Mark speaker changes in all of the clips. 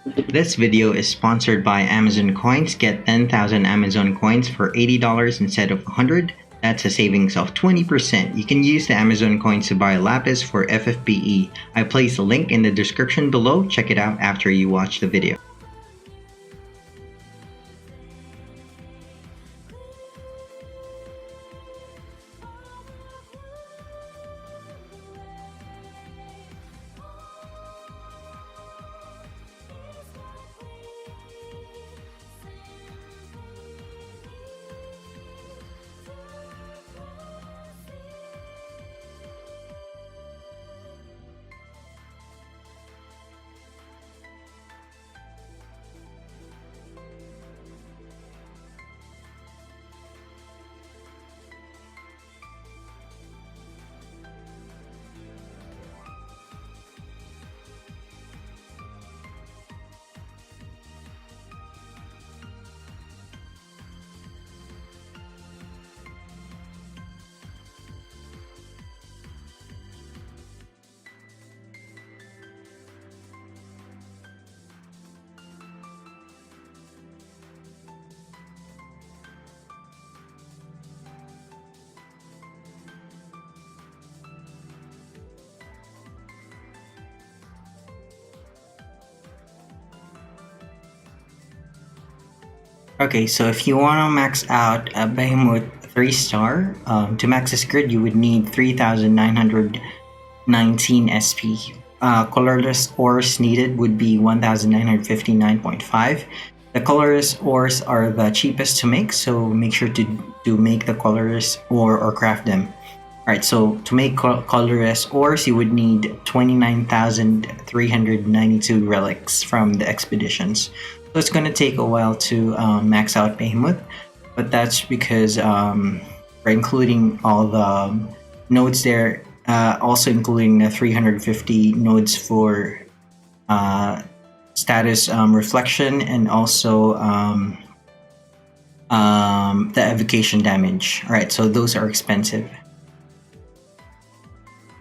Speaker 1: This video is sponsored by Amazon Coins. Get 10,000 Amazon coins for $80 instead of 100. That's a savings of 20%. You can use the Amazon coins to buy lapis for FFBE. I place a link in the description below. Check it out after you watch the video. Okay, so if you want to max out a Bahamut 3-star, to max this grid you would need 3,919 SP. Colorless ores needed would be 1,959.5. The colorless ores are the cheapest to make, so make sure to make the colorless ore or craft them. Alright, so to make colorless ores, you would need 29,392 relics from the expeditions. So it's going to take a while to max out Bahamut, but that's because we're including all the nodes there, also including the 350 nodes for status reflection and also the evocation damage. Alright, so those are expensive.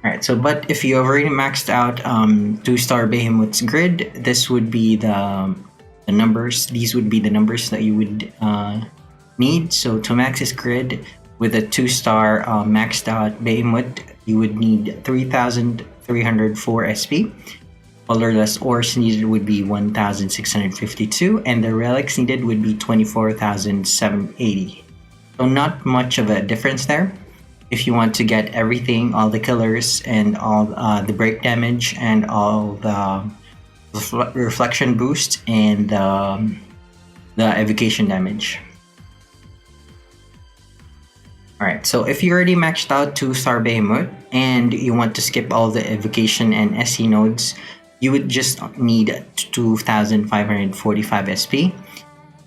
Speaker 1: Alright, so but if you already maxed out 2-star Bahamut's grid, this would be the numbers. These would be the numbers that you would need. So to max this grid with a 2-star maxed out Bahamut, you would need 3,304 SP. Colorless ores needed would be 1,652, and the relics needed would be 24,780. So not much of a difference there. If you want to get everything, all the killers and all the break damage and all the reflection boost and the evocation damage. Alright, so if you already maxed out 2-star Bahamut and you want to skip all the evocation and SE nodes, you would just need 2,545 SP.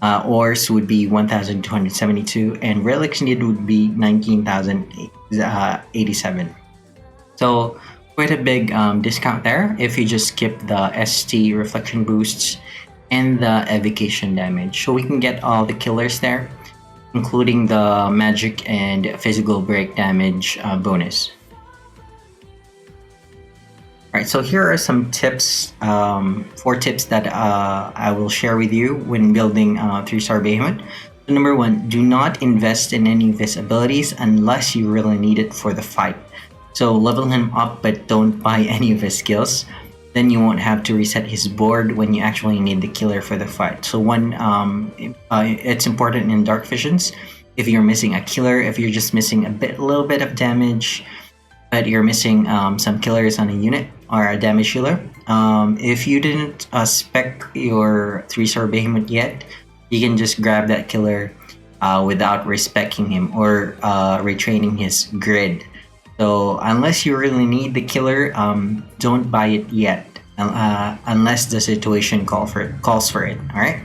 Speaker 1: Ores would be 1,272 and relics needed would be 19,087. So quite a big discount there if you just skip the ST reflection boosts and the evocation damage. So we can get all the killers there, including the magic and physical break damage bonus. Alright, so here are some tips, 4 tips that I will share with you when building 3-star Bahamut. So number 1, do not invest in any of his abilities unless you really need it for the fight. So level him up but don't buy any of his skills. Then you won't have to reset his board when you actually need the killer for the fight. So it's important in Dark Visions. If you're missing a killer, if you're just missing a little bit of damage, but you're missing some killers on a unit or a damage healer. If you didn't spec your 3-star Bahamut yet, you can just grab that killer without respecking him or retraining his grid. So unless you really need the killer, don't buy it yet, unless the situation calls for it. All right.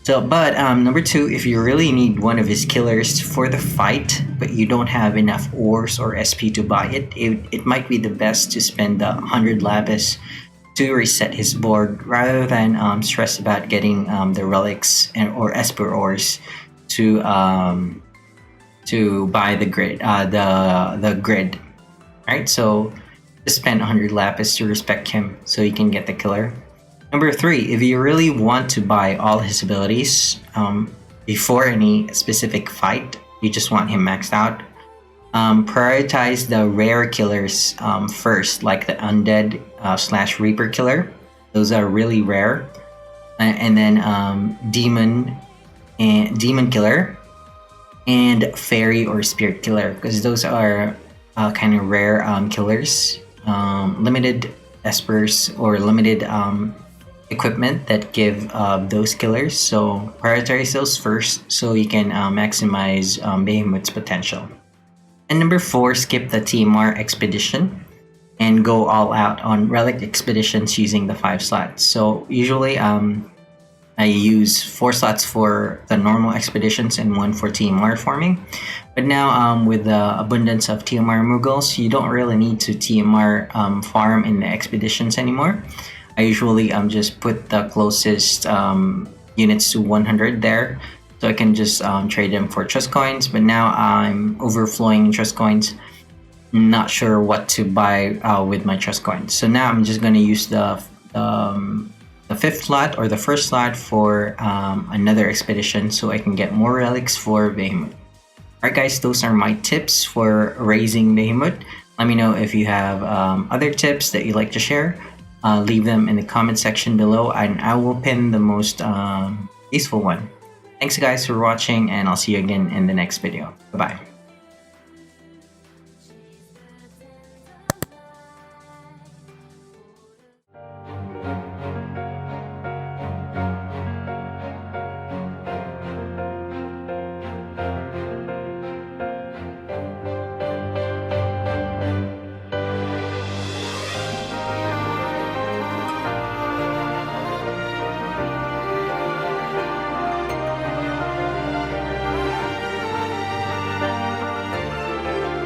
Speaker 1: So, but number 2, if you really need one of his killers for the fight, but you don't have enough ores or SP to buy it, it might be the best to spend the 100 lapis to reset his board rather than stress about getting the relics or esper ores to buy the grid, the grid. Right, so just spend 100 lapis to respect him so you can get the killer. Number 3, if you really want to buy all his abilities before any specific fight, you just want him maxed out, prioritize the rare killers first, like the undead slash reaper killer. Those are really rare. And then demon killer and fairy or spirit killer, because those are kind of rare killers. Limited espers or limited equipment that give those killers. So prioritize those first so you can maximize Bahamut's potential. And number 4, skip the TMR expedition and go all out on relic expeditions using the 5 slots. So usually I use 4 slots for the normal expeditions and 1 for TMR farming. But now with the abundance of TMR Mughals, you don't really need to TMR farm in the expeditions anymore. I usually just put the closest units to 100 there, so I can just trade them for trust coins. But now I'm overflowing in trust coins, not sure what to buy with my trust coins. So now I'm just going to use the 5th slot or the 1st slot for another expedition so I can get more relics for Bahamut. Alright guys, those are my tips for raising Bahamut. Let me know if you have other tips that you'd like to share. Leave them in the comment section below and I will pin the most useful one. Thanks guys for watching, and I'll see you again in the next video. Bye bye.